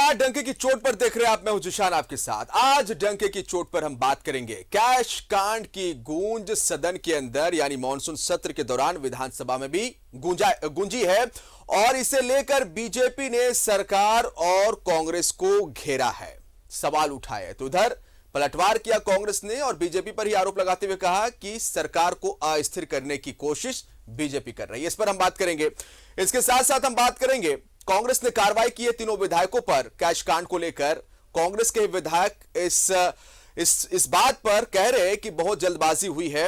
नमस्कार। डंके की चोट पर देख रहे हैं आप, मैं हूं जिशान आपके साथ। आज डंके की चोट पर हम बात करेंगे कैश कांड की गूंज सदन के अंदर यानी मॉनसून सत्र के दौरान विधानसभा में भी गूंजी है और इसे लेकर बीजेपी ने सरकार और कांग्रेस को घेरा है, सवाल उठाए। तो उधर पलटवार किया कांग्रेस ने और बीजेपी पर ही आरोप लगाते हुए कहा कि सरकार को अस्थिर करने की कोशिश बीजेपी कर रही है। इस पर हम बात करेंगे। इसके साथ साथ हम बात करेंगे कांग्रेस ने कार्रवाई की है तीनों विधायकों पर कैश कांड को लेकर। कांग्रेस के विधायक इस बात पर कह रहे हैं कि बहुत जल्दबाजी हुई है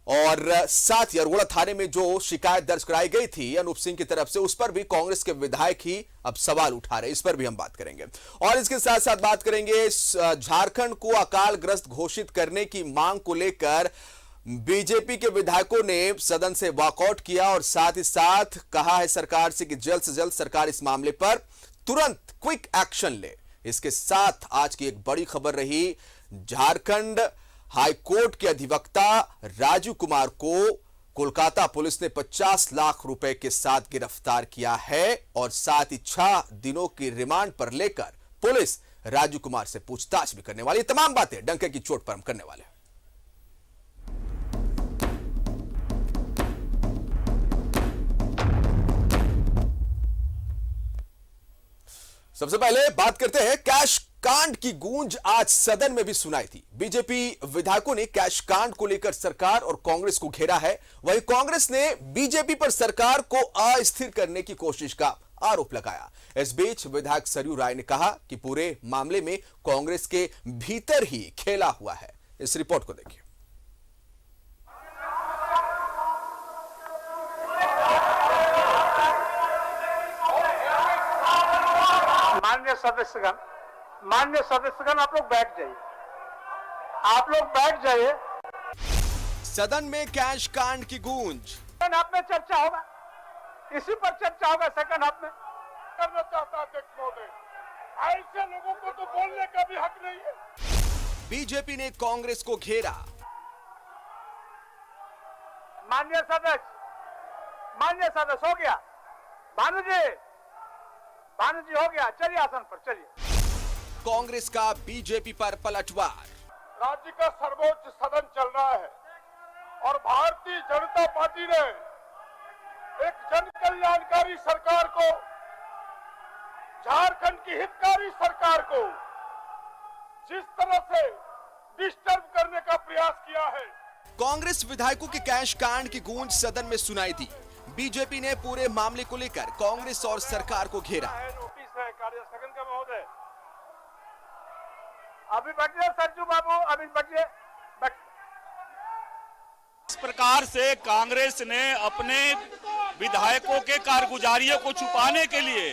और साथ ही अरगोड़ा थाने में जो शिकायत दर्ज कराई गई थी अनूप सिंह की तरफ से, उस पर भी कांग्रेस के विधायक ही अब सवाल उठा रहे हैं। इस पर भी हम बात करेंगे और इसके साथ साथ बात करेंगे झारखंड को अकालग्रस्त घोषित करने की मांग को लेकर बीजेपी के विधायकों ने सदन से वॉकआउट किया और साथ ही साथ कहा है सरकार से कि जल्द से जल्द सरकार इस मामले पर तुरंत क्विक एक्शन ले। इसके साथ आज की एक बड़ी खबर रही, झारखंड हाईकोर्ट के अधिवक्ता राजू कुमार को कोलकाता पुलिस ने 50 लाख रुपए के साथ गिरफ्तार किया है और साथ ही 6 दिनों की रिमांड पर लेकर पुलिस राजू कुमार से पूछताछ भी करने वाली। तमाम बातें डंके की चोट पर हम करने वाले हैं। सबसे पहले बात करते हैं कैश कांड की गूंज आज सदन में भी सुनाई थी। बीजेपी विधायकों ने कैश कांड को लेकर सरकार और कांग्रेस को घेरा है, वहीं कांग्रेस ने बीजेपी पर सरकार को अस्थिर करने की कोशिश का आरोप लगाया। इस बीच विधायक सरयू राय ने कहा कि पूरे मामले में कांग्रेस के भीतर ही खेला हुआ है। इस रिपोर्ट को देखिए। मान्य सदस्यगण आप लोग बैठ जाइए, आप लोग बैठ जाइए। सदन में कैश कांड की गूंज। सेकंड हाफ में चर्चा होगा, इसी पर चर्चा होगा। सेकंड हाफ में करना चाहता अध्यक्ष महोदय, ऐसे लोगों को तो बोलने का भी हक नहीं है। बीजेपी ने कांग्रेस को घेरा। मान्य सदस्य हो गया। भानु जी हो गया, चलिए आसन पर चलिए। कांग्रेस का बीजेपी पर पलटवार। राज्य का सर्वोच्च सदन चल रहा है और भारतीय जनता पार्टी ने एक जन कल्याणकारी सरकार को, झारखंड की हितकारी सरकार को जिस तरह से डिस्टर्ब करने का प्रयास किया है। कांग्रेस विधायकों के कैश कांड की गूंज सदन में सुनाई दी। बीजेपी ने पूरे मामले को लेकर कांग्रेस और सरकार को घेरा। नोटिस है कार्य स्थगन का महोदय। अभी बैठिए सरजू बाबू, अभी बैठिए। इस प्रकार से कांग्रेस ने अपने विधायकों के कारगुजारियों को छुपाने के लिए,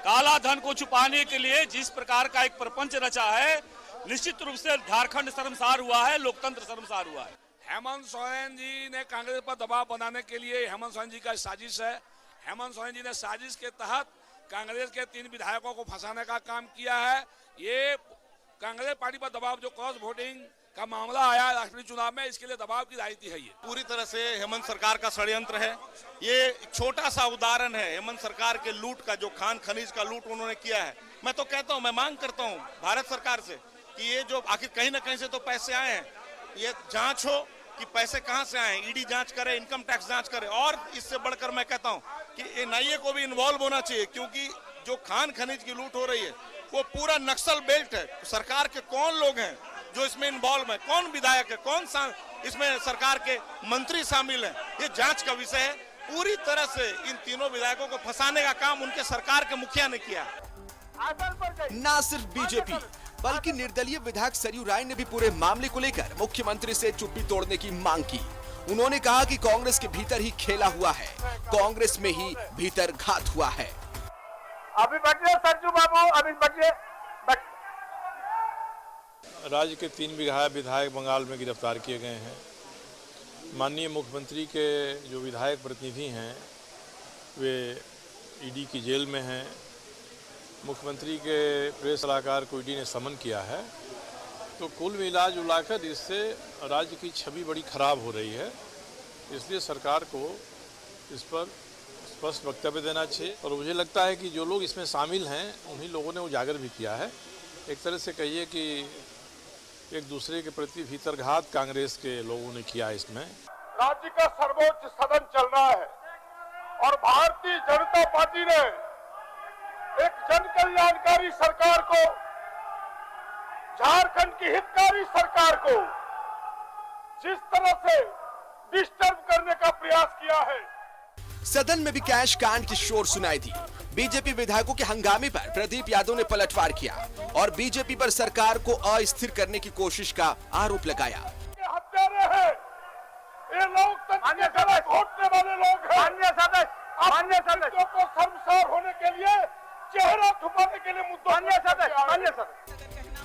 काला धन को छुपाने के लिए जिस प्रकार का एक प्रपंच रचा है, निश्चित रूप से झारखंड शर्मसार हुआ है, लोकतंत्र शर्मसार हुआ है। हेमंत सोरेन जी ने कांग्रेस पर दबाव बनाने के लिए हेमंत सोरेन जी का साजिश है। हेमंत सोरेन जी ने साजिश के तहत कांग्रेस के 3 विधायकों को फंसाने का काम किया है। ये कांग्रेस पार्टी पर दबाव, जो क्रॉस वोटिंग का मामला आया राष्ट्रपति चुनाव में, इसके लिए दबाव की राजनीति है। ये पूरी तरह से हेमंत सरकार का षड्यंत्र है। ये छोटा सा उदाहरण है हेमंत सरकार के लूट का, जो खान खनीज का लूट उन्होंने किया है। मैं तो कहता हूं, मैं मांग करता हूं भारत सरकार से कि ये जो आखिर कहीं ना कहीं से तो पैसे आए हैं, ये जांच हो कि पैसे कहां से आए। ईडी जांच करे, इनकम टैक्स जांच करे और इससे बढ़कर मैं कहता हूं कि एनआईए को भी इन्वॉल्व होना चाहिए, क्योंकि जो खान खनिज की लूट हो रही है वो पूरा नक्सल बेल्ट है। सरकार के कौन लोग हैं जो इसमें इन्वॉल्व है, कौन विधायक है, कौन इसमें सरकार के मंत्री शामिल हैं, ये जांच का विषय है। पूरी तरह से इन तीनों विधायकों को फंसाने का काम उनके सरकार के मुखिया ने किया। ना सिर्फ बीजेपी बल्कि निर्दलीय विधायक सरयू राय ने भी पूरे मामले को लेकर मुख्यमंत्री से चुप्पी तोड़ने की मांग की। उन्होंने कहा कि कांग्रेस के भीतर ही खेला हुआ है, कांग्रेस में ही भीतर घात हुआ है। अभी बैठिए सरजू बाबू, अभी बैठिए। राज्य के 3 विधायक बंगाल में गिरफ्तार किए गए हैं। माननीय मुख्यमंत्री के जो विधायक प्रतिनिधि हैं वे ईडी की जेल में हैं। मुख्यमंत्री के प्रेस सलाहकार को ईडी ने समन किया है। तो कुल मिलाजुलाकर इससे राज्य की छवि बड़ी खराब हो रही है। इसलिए सरकार को इस पर स्पष्ट वक्तव्य देना चाहिए। और मुझे लगता है कि जो लोग इसमें शामिल हैं उन्हीं लोगों ने उजागर भी किया है। एक तरह से कहिए कि एक दूसरे के प्रति भीतरघात कांग्रेस के लोगों ने किया इसमें। राज्य का सर्वोच्च सदन चल रहा है और भारतीय जनता पार्टी ने एक जन कल्याणकारी सरकार को, झारखंड की हितकारी सरकार को जिस तरह से डिस्टर्ब करने का प्रयास किया है। सदन में भी कैश कांड की शोर सुनाई दी। बीजेपी विधायकों के हंगामे पर प्रदीप यादव ने पलटवार किया और बीजेपी पर सरकार को अस्थिर करने की कोशिश का आरोप लगाया। ये हत्यारे हैं, ये लोकतंत्र के खिलाफ घोटने वाले लोग हैं। मान्य सदस्य को शर्मसार होने के लिए, चेहरा छुपाने के लिए मुद्दों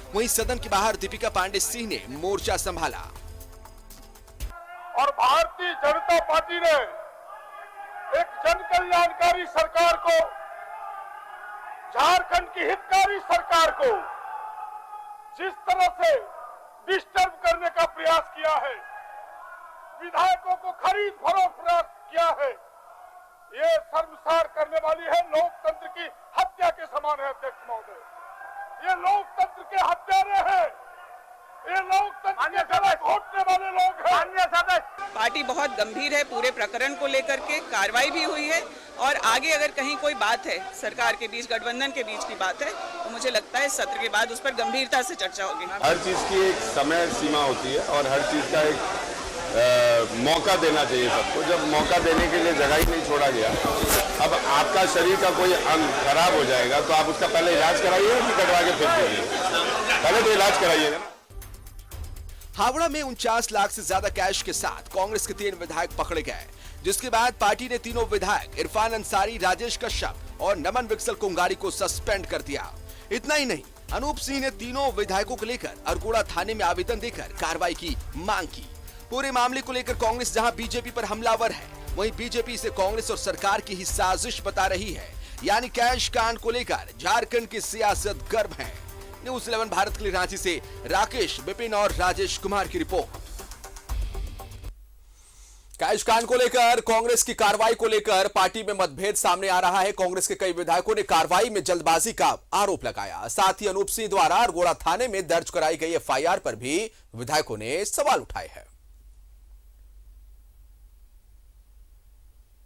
वहीं सदन के बाहर दीपिका पांडे सिंह ने मोर्चा संभाला और भारतीय जनता पार्टी ने एक जन कल्याणकारी सरकार को, झारखंड की हितकारी सरकार को जिस तरह से डिस्टर्ब करने का प्रयास किया है, विधायकों को खरीद फरोख्त प्रयास किया है, ये शर्मसार करने वाली है। लोकतंत्र की हत्या के समान है अध्यक्ष महोदय। ये लोकतंत्र के हत्यारे हैं, ये लोकतंत्र के खिलाफ घोटने वाले लोग हैं। पार्टी बहुत गंभीर है पूरे प्रकरण को लेकर के, कार्रवाई भी हुई है और आगे अगर कहीं कोई बात है सरकार के बीच, गठबंधन के बीच की बात है, तो मुझे लगता है सत्र के बाद उस पर गंभीरता से चर्चा होगी। हर चीज की एक समय सीमा होती है और हर चीज का एक मौका देना चाहिए सबको। जब मौका देने के लिए जगह ही नहीं छोड़ा गया, अब आपका शरीर का कोई अंग खराब हो जाएगा तो आप उसका पहले इलाज कराइए कि कटवा के फेंक दीजिए? पहले तो इलाज कराइएगा ना। हावड़ा में 49 लाख से ज्यादा कैश के साथ कांग्रेस के 3 विधायक पकड़े गए, जिसके बाद पार्टी ने तीनों विधायक इरफान अंसारी, राजेश कश्यप और नमन विक्सल कुंगारी को सस्पेंड कर दिया। इतना ही नहीं, अनूप सिंह ने तीनों विधायकों को लेकर अरगोड़ा थाने में आवेदन देकर कार्रवाई की मांग की। पूरे मामले को लेकर कांग्रेस जहां बीजेपी पर हमलावर है, वहीं बीजेपी इसे कांग्रेस और सरकार की ही साजिश बता रही है। यानी कैश कांड को लेकर झारखंड की सियासत गर्म है। न्यूज़ 11 भारत के लिए रांची से राकेश, विपिन और राजेश कुमार की रिपोर्ट। कैश कांड को लेकर कांग्रेस की कार्रवाई को लेकर पार्टी में मतभेद सामने आ रहा है। कांग्रेस के कई विधायकों ने कार्रवाई में जल्दबाजी का आरोप लगाया। साथ ही अनूप सिंह द्वारा अरगोड़ा थाने में दर्ज कराई गई एफआईआर पर भी विधायकों ने सवाल उठाए हैं।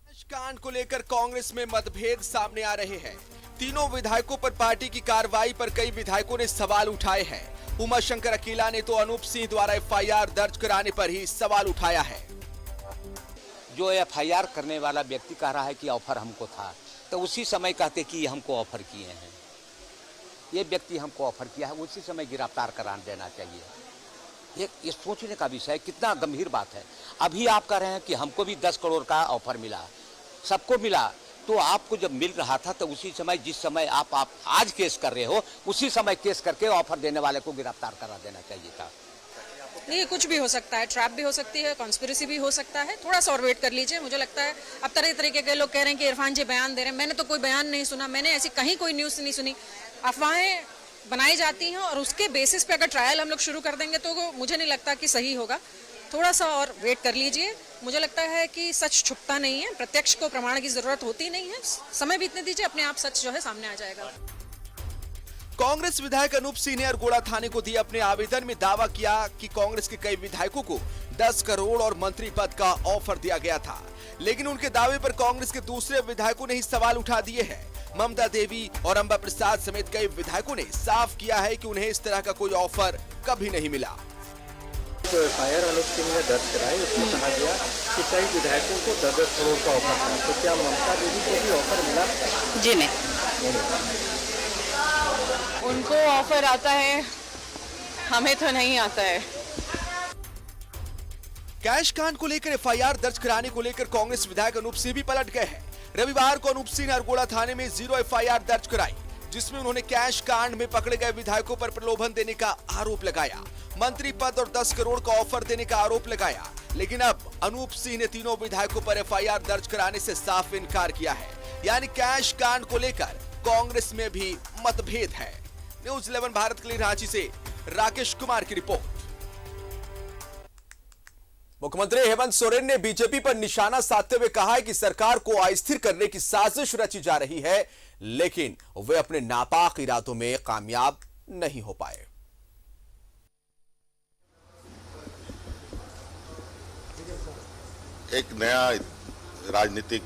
कैश कांड को लेकर कांग्रेस में मतभेद सामने आ रहे हैं। तीनों विधायकों पर पार्टी की कार्रवाई पर कई विधायकों ने सवाल उठाए हैं। उमाशंकर अकेला ने तो अनूप सिंह द्वारा एफआईआर दर्ज कराने पर ही सवाल उठाया है। जो एफआईआर करने वाला व्यक्ति कह रहा है कि ऑफर हमको था, तो उसी समय कहते कि हमको ऑफर किए हैं, ये व्यक्ति हमको ऑफर किया है, उसी समय गिरफ्तार करा देना चाहिए। ये सोचने का विषय, कितना गंभीर बात है। अभी आप कह रहे हैं कि हमको भी 10 करोड़ का ऑफर मिला, सबको मिला, तो आपको जब मिल रहा था तो उसी समय, जिस समय आप आज केस कर रहे हो, उसी समय केस करके ऑफर देने वाले को गिरफ्तार करा देना चाहिए था। नहीं, कुछ भी हो सकता है, ट्रैप भी हो सकती है, कॉन्स्पिरेसी भी हो सकता है। थोड़ा सा और वेट कर लीजिए। मुझे लगता है अब तरह तरीके के लोग कह रहे हैं कि इरफान जी बयान दे रहे हैं। मैंने तो कोई बयान नहीं सुना, मैंने ऐसी कहीं कोई न्यूज़ नहीं सुनी। अफवाहें बनाई जाती हैं और उसके बेसिस पे अगर ट्रायल हम लोग शुरू कर देंगे तो मुझे नहीं लगता कि सही होगा। थोड़ा सा और वेट कर लीजिए। मुझे लगता है कि सच छुपता नहीं है, प्रत्यक्ष को प्रमाण की जरूरत होती नहीं है। समय बीतने दीजिए, अपने आप सच जो है सामने आ जाएगा। कांग्रेस विधायक अनूप सिंह ने अरगोड़ा थाने को दिए अपने आवेदन में दावा किया कि कांग्रेस के कई विधायकों को 10 करोड़ और मंत्री पद का ऑफर दिया गया था, लेकिन उनके दावे पर कांग्रेस के दूसरे विधायकों ने ही सवाल उठा दिए हैं। ममता देवी और अंबा प्रसाद समेत कई विधायकों ने साफ किया है कि उन्हें इस तरह का कोई ऑफर कभी नहीं मिला। जो एफआईआर अनूप सिंह ने दर्ज कराई, उसमें कहा गया कि कई विधायकों को 10 करोड़ का ऑफर था। तो क्या ममता देवी को भी ऑफर मिला? जी नहीं, उनको ऑफर आता है, हमें तो नहीं आता है। कैश कांड को लेकर एफआईआर दर्ज कराने को लेकर कांग्रेस विधायक अनूप सिंह भी पलट गए हैं। रविवार को अनूप सिंह ने अरगोड़ा थाने में 0 एफआईआर दर्ज कराई, जिसमें उन्होंने कैश कांड में पकड़े गए विधायकों पर प्रलोभन देने का आरोप लगाया, मंत्री पद और 10 करोड़ का ऑफर देने का आरोप लगाया। लेकिन अब अनूप सिंह ने तीनों विधायकों पर एफआईआर दर्ज कराने से साफ इनकार किया है। यानी कैश कांड को लेकर कांग्रेस में भी मतभेद है। न्यूज़ 11 भारत के लिए रांची से राकेश कुमार की रिपोर्ट। मुख्यमंत्री हेमंत सोरेन ने बीजेपी पर निशाना साधते हुए कहा है कि सरकार को अस्थिर करने की साजिश रची जा रही है, लेकिन वे अपने नापाक इरादों में कामयाब नहीं हो पाए। एक नया राजनीतिक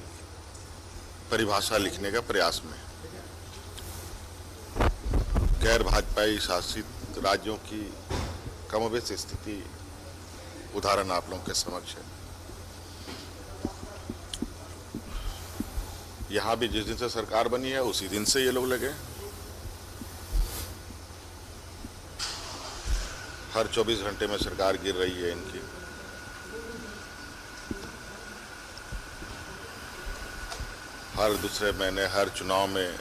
परिभाषा लिखने का प्रयास में गैर भाजपाई शासित राज्यों की कमोबेश स्थिति उदाहरण आप लोगों के समक्ष है। यहां भी जिस दिन से सरकार बनी है उसी दिन से ये लोग लगे, हर 24 घंटे में सरकार गिर रही है इनकी। हर दूसरे महीने हर चुनाव में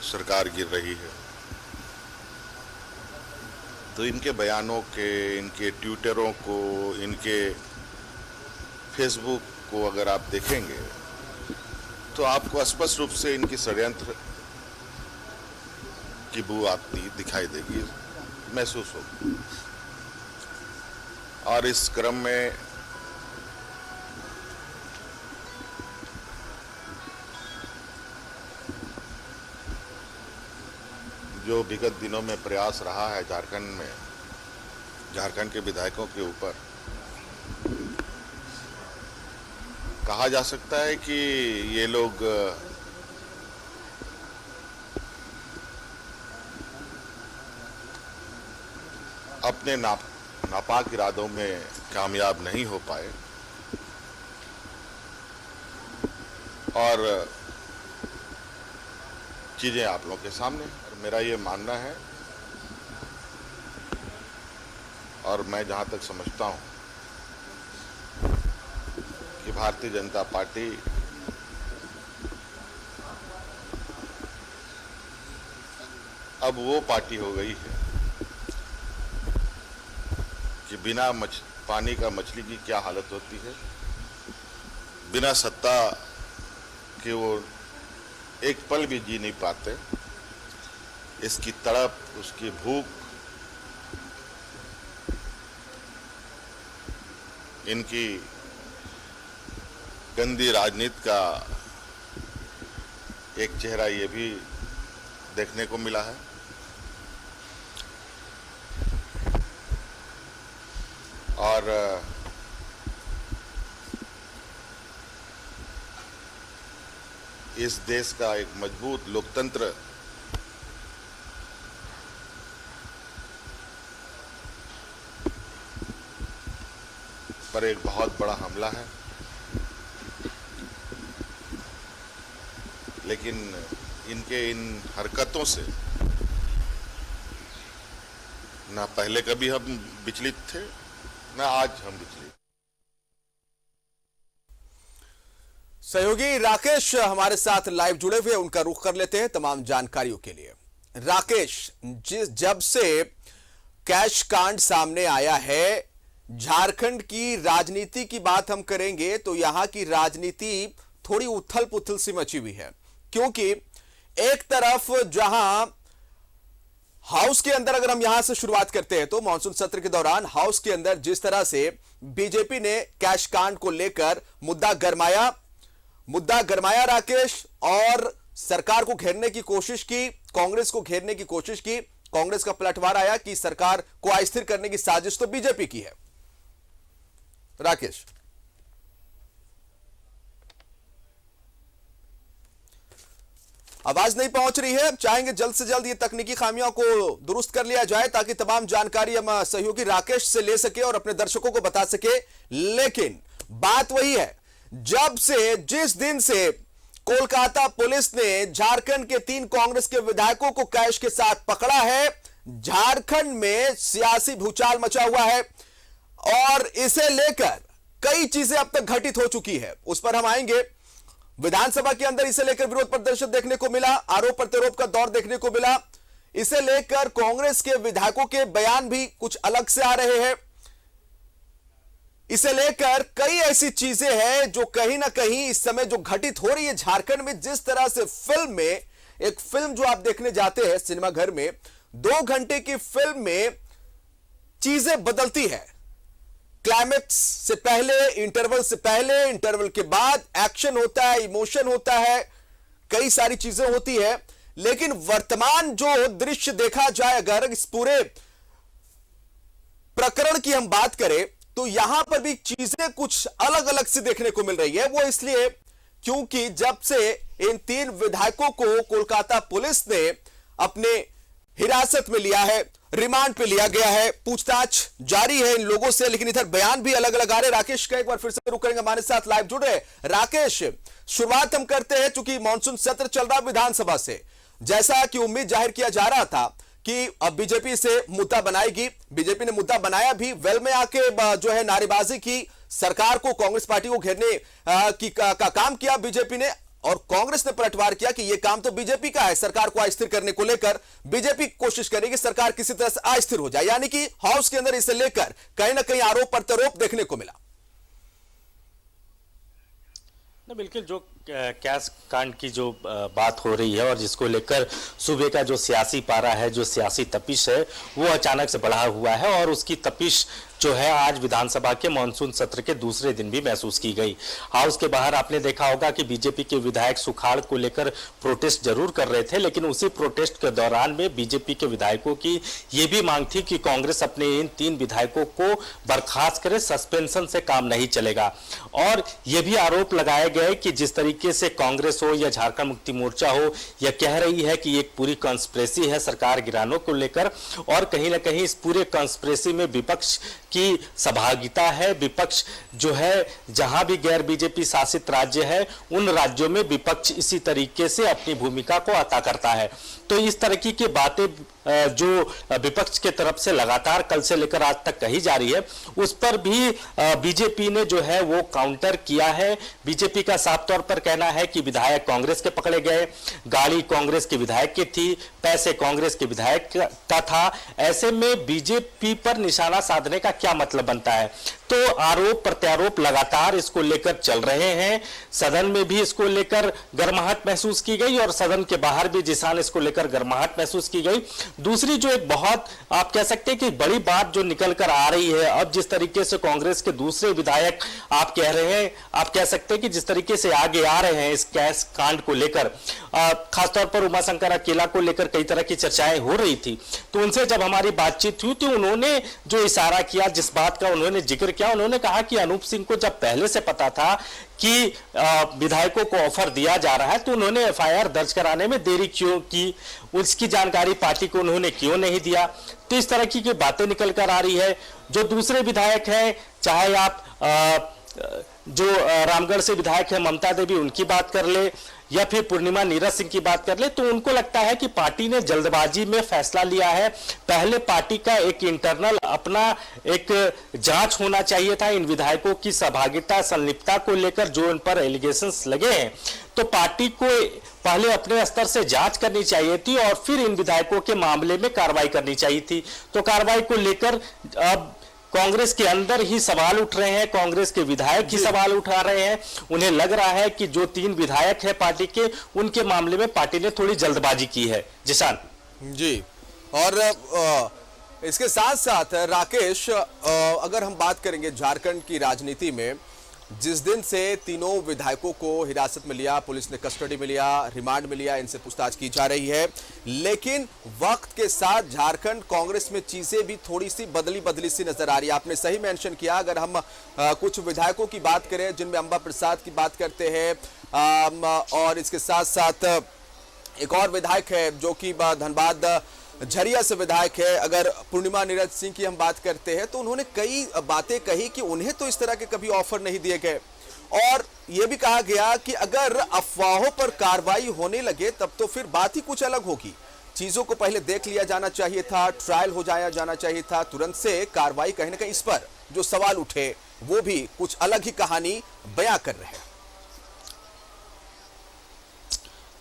सरकार गिर रही है। तो इनके बयानों के, इनके ट्विटरों को, इनके फेसबुक को अगर आप देखेंगे तो आपको स्पष्ट रूप से इनकी षड्यंत्र की बू आती दिखाई देगी, महसूस होगी। और इस क्रम में जो विगत दिनों में प्रयास रहा है झारखंड के विधायकों के ऊपर, कहा जा सकता है कि ये लोग अपने नापाक इरादों में कामयाब नहीं हो पाए और चीजें आप लोगों के सामने। मेरा ये मानना है और मैं जहां तक समझता हूं कि भारतीय जनता पार्टी अब वो पार्टी हो गई है कि बिना पानी का मछली की क्या हालत होती है, बिना सत्ता के वो एक पल भी जी नहीं पाते। इसकी तड़प, उसकी भूख, इनकी गंदी राजनीति का एक चेहरा ये भी देखने को मिला है। और इस देश का एक मजबूत लोकतंत्र पर एक बहुत बड़ा हमला है। लेकिन इनके इन हरकतों से ना पहले कभी हम विचलित थे, ना आज हम विचलित। सहयोगी राकेश हमारे साथ लाइव जुड़े हुए, उनका रुख कर लेते हैं तमाम जानकारियों के लिए। राकेश, जब से कैश कांड सामने आया है, झारखंड की राजनीति की बात हम करेंगे तो यहां की राजनीति थोड़ी उथल पुथल सी मची हुई है, क्योंकि एक तरफ जहां हाउस के अंदर, अगर हम यहां से शुरुआत करते हैं तो मॉनसून सत्र के दौरान हाउस के अंदर जिस तरह से बीजेपी ने कैश कांड को लेकर मुद्दा गरमाया राकेश, और सरकार को घेरने की कोशिश की, कांग्रेस को घेरने की कोशिश की, कांग्रेस का पलटवार आया कि सरकार को अस्थिर करने की साजिश तो बीजेपी की है। राकेश, आवाज नहीं पहुंच रही है, चाहेंगे जल्द से जल्द ये तकनीकी खामियों को दुरुस्त कर लिया जाए ताकि तमाम जानकारी हम सहयोगी राकेश से ले सके और अपने दर्शकों को बता सके। लेकिन बात वही है, जिस दिन से कोलकाता पुलिस ने झारखंड के 3 कांग्रेस के विधायकों को कैश के साथ पकड़ा है, झारखंड में सियासी भूचाल मचा हुआ है और इसे लेकर कई चीजें अब तक घटित हो चुकी है, उस पर हम आएंगे। विधानसभा के अंदर इसे लेकर विरोध प्रदर्शन देखने को मिला, आरोप प्रत्यारोप का दौर देखने को मिला, इसे लेकर कांग्रेस के विधायकों के बयान भी कुछ अलग से आ रहे हैं। इसे लेकर कई ऐसी चीजें हैं जो कहीं ना कहीं इस समय जो घटित हो रही है झारखंड में, जिस तरह से एक फिल्म जो आप देखने जाते हैं सिनेमा घर में, 2 घंटे की फिल्म में चीजें बदलती है, क्लाइमेक्स से पहले, इंटरवल से पहले, इंटरवल के बाद एक्शन होता है, इमोशन होता है, कई सारी चीजें होती है। लेकिन वर्तमान जो दृश्य देखा जाए, अगर इस पूरे प्रकरण की हम बात करें तो यहां पर भी चीजें कुछ अलग अलग से देखने को मिल रही है। वो इसलिए क्योंकि जब से इन 3 विधायकों को कोलकाता पुलिस ने अपने हिरासत में लिया है, रिमांड पे लिया गया है, पूछताछ जारी है इन लोगों से, लेकिन इधर बयान भी अलग अलग आ रहे। राकेश का एक बार फिर से रुक करेंगे, हमारे साथ लाइव जुड़ रहे। राकेश, शुरुआत हम करते हैं, चूंकि मानसून सत्र चल रहा विधानसभा से, जैसा कि उम्मीद जाहिर किया जा रहा था कि अब बीजेपी से मुद्दा बनाएगी, बीजेपी ने मुद्दा बनाया भी, वेल में आके जो है नारेबाजी की, सरकार को, कांग्रेस पार्टी को घेरने का काम किया बीजेपी ने, और कांग्रेस ने पलटवार किया कि यह काम तो बीजेपी का है। सरकार को अस्थिर करने को लेकर बीजेपी कोशिश करेगी सरकार किसी तरह से अस्थिर हो जाए, यानी कि हाउस के अंदर इसे लेकर कहीं ना कहीं आरोप प्रत्यारोप देखने को मिला। बिल्कुल, जो कैश कांड की जो बात हो रही है और जिसको लेकर सूबे का जो सियासी पारा है, जो सियासी तपिश है, वो अचानक से बढ़ा हुआ है और उसकी तपिश जो है आज विधानसभा के मानसून सत्र के दूसरे दिन भी महसूस की गई। हाउस के बाहर आपने देखा होगा कि बीजेपी के विधायक सुखाड़ को लेकर प्रोटेस्ट जरूर कर रहे थे, लेकिन उसी प्रोटेस्ट के दौरान में बीजेपी के विधायकों की ये भी मांग थी कि कांग्रेस अपने इन 3 विधायकों को बर्खास्त करे, सस्पेंशन से काम नहीं चलेगा। और ये भी आरोप लगाए गए कि जिस तरीके से कांग्रेस हो या झारखंड मुक्ति मोर्चा हो, यह कह रही है कि एक पूरी कॉन्स्पिरेसी है सरकार गिराने को लेकर, और कहीं ना कहीं इस पूरे कॉन्स्पिरेसी में विपक्ष की सहभागिता है। विपक्ष जो है, जहां भी गैर बीजेपी शासित राज्य है, उन राज्यों में विपक्ष इसी तरीके से अपनी भूमिका को अता करता है। तो इस तरह की बातें जो विपक्ष के तरफ से लगातार कल से लेकर आज तक कही जा रही है, उस पर भी बीजेपी ने जो है वो काउंटर किया है। बीजेपी का साफ तौर पर कहना है कि विधायक कांग्रेस के पकड़े गए, गाड़ी कांग्रेस के विधायक की थी, पैसे कांग्रेस के विधायक का था, ऐसे में बीजेपी पर निशाना साधने का क्या मतलब बनता है? तो आरोप प्रत्यारोप लगातार इसको लेकर चल रहे हैं। सदन में भी इसको लेकर गर्माहट महसूस की गई और सदन के बाहर भी जिसान इसको लेकर गर्माहट महसूस की गई। दूसरी जो एक बहुत आप कह सकते हैं कि बड़ी बात जो निकल कर आ रही है, अब जिस तरीके से कांग्रेस के दूसरे विधायक आप कह रहे हैं, आप कह सकते हैं कि जिस तरीके से आगे आ रहे हैं इस कैश कांड को लेकर, खासतौर पर उमाशंकर अकेला को लेकर कई तरह की चर्चाएं हो रही थी, तो उनसे जब हमारी बातचीत हुई तो उन्होंने जो इशारा किया, जिस बात का उन्होंने जिक्र किया, उन्होंने कहा कि अनूप सिंह को जब पहले से पता था कि विधायकों को ऑफर दिया जा रहा है, तो उन्होंने एफआईआर दर्ज कराने में देरी क्यों की, उसकी जानकारी पार्टी को उन्होंने क्यों नहीं दिया। तो इस तरह की बातें निकल कर आ रही है। जो दूसरे विधायक हैं, चाहे आप जो रामगढ़ से विधायक है ममता देवी, उनकी बात कर ले या फिर पूर्णिमा नीरज सिंह की बात कर ले, तो उनको लगता है कि पार्टी ने जल्दबाजी में फैसला लिया है। पहले पार्टी का एक इंटरनल अपना एक जांच होना चाहिए था इन विधायकों की सहभागिता संलिप्तता को लेकर जो इन पर एलिगेशंस लगे हैं, तो पार्टी को पहले अपने स्तर से जांच करनी चाहिए थी और फिर इन विधायकों के मामले में कार्रवाई करनी चाहिए थी। तो कार्रवाई को लेकर अब कांग्रेस के अंदर ही सवाल उठ रहे हैं, कांग्रेस के विधायक ही सवाल उठा रहे हैं। उन्हें लग रहा है कि जो 3 विधायक हैं पार्टी के, उनके मामले में पार्टी ने थोड़ी जल्दबाजी की है। जिशान जी, और इसके साथ साथ राकेश, अगर हम बात करेंगे झारखंड की राजनीति में, जिस दिन से तीनों विधायकों को हिरासत में लिया, पुलिस ने कस्टडी में लिया, रिमांड में लिया, इनसे पूछताछ की जा रही है, लेकिन वक्त के साथ झारखंड कांग्रेस में चीजें भी थोड़ी सी बदली सी नजर आ रही है। आपने सही मेंशन किया। अगर हम कुछ विधायकों की बात करें, जिनमें अंबा प्रसाद की बात करते हैं, और इसके साथ साथ एक और विधायक है जो कि धनबाद झरिया से विधायक है, अगर पूर्णिमा नीरज सिंह की हम बात करते हैं, तो उन्होंने कई बातें कही कि उन्हें तो इस तरह के कभी ऑफर नहीं दिए गए, और यह भी कहा गया कि अगर अफवाहों पर कार्रवाई होने लगे तब तो फिर बात ही कुछ अलग होगी। चीजों को पहले देख लिया जाना चाहिए था, ट्रायल हो जाना चाहिए था, तुरंत से कार्रवाई। कहीं ना कहीं इस पर जो सवाल उठे वो भी कुछ अलग ही कहानी बयां कर रहे हैं।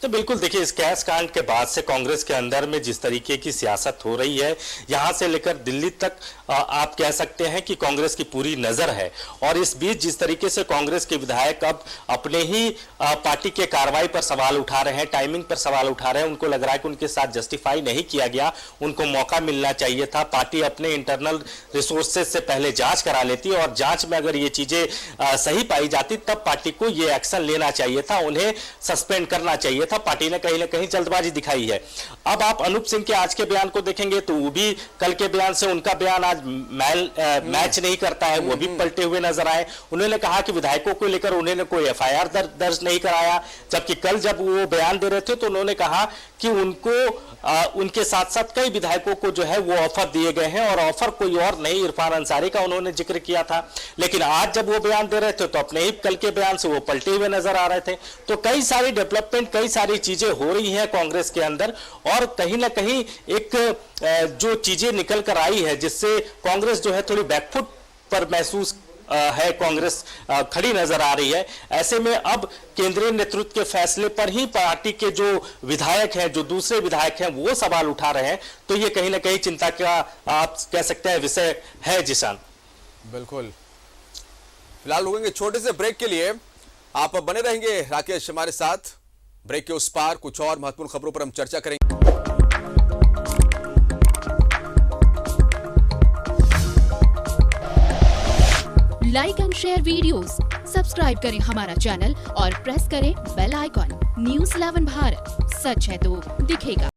तो बिल्कुल देखिए, इस कैश कांड के बाद से कांग्रेस के अंदर में जिस तरीके की सियासत हो रही है, यहां से लेकर दिल्ली तक आप कह सकते हैं कि कांग्रेस की पूरी नजर है। और इस बीच जिस तरीके से कांग्रेस के विधायक अब अपने ही पार्टी के कार्रवाई पर सवाल उठा रहे हैं, टाइमिंग पर सवाल उठा रहे हैं, उनको लग रहा है कि उनके साथ जस्टिफाई नहीं किया गया, उनको मौका मिलना चाहिए था। पार्टी अपने इंटरनल रिसोर्सेज से पहले जांच करा लेती और जांच में अगर ये चीजें सही पाई जाती तब पार्टी को ये एक्शन लेना चाहिए था, उन्हें सस्पेंड करना चाहिए था। पार्टी ने कहीं ना कहीं जल्दबाजी दिखाई है। अब आप अनूप सिंह के आज के बयान को देखेंगे तो वो भी कल के बयान से उनका बयान आज मैच नहीं करता है, वो भी पलटे हुए नजर आए। उन्होंने कहा कि विधायकों को लेकर उन्होंने कोई एफआईआर दर्ज नहीं कराया, जबकि कल जब वो बयान दे रहे थे तो उन्होंने कहा कि उनको उनके साथ साथ कई विधायकों को जो है वो ऑफर दिए गए हैं और ऑफर कोई और नहीं, इरफान अंसारी का उन्होंने जिक्र किया था। लेकिन आज जब वो बयान दे रहे थे तो अपने ही कल के बयान से वो पलटे हुए नजर आ रहे थे। तो कई सारी डेवलपमेंट, कई सारी चीजें हो रही हैं कांग्रेस के अंदर और कहीं ना कहीं एक जो चीजें निकल कर आई है जिससे कांग्रेस जो है थोड़ी बैकफुट पर महसूस है, कांग्रेस खड़ी नजर आ रही है। ऐसे में अब केंद्रीय नेतृत्व के फैसले पर ही पार्टी के जो विधायक हैं, जो दूसरे विधायक हैं, वो सवाल उठा रहे हैं। तो ये कहीं ना कहीं चिंता का आप कह सकते हैं विषय है। जिशान, बिल्कुल। फिलहाल रुकेंगे छोटे से ब्रेक के लिए, आप बने रहेंगे राकेश हमारे साथ। ब्रेक के उस पार कुछ और महत्वपूर्ण खबरों पर हम चर्चा करेंगे। Like and share videos, subscribe करें हमारा चैनल और प्रेस करें बेल आइकॉन। न्यूज़ 11 भारत, सच है तो दिखेगा।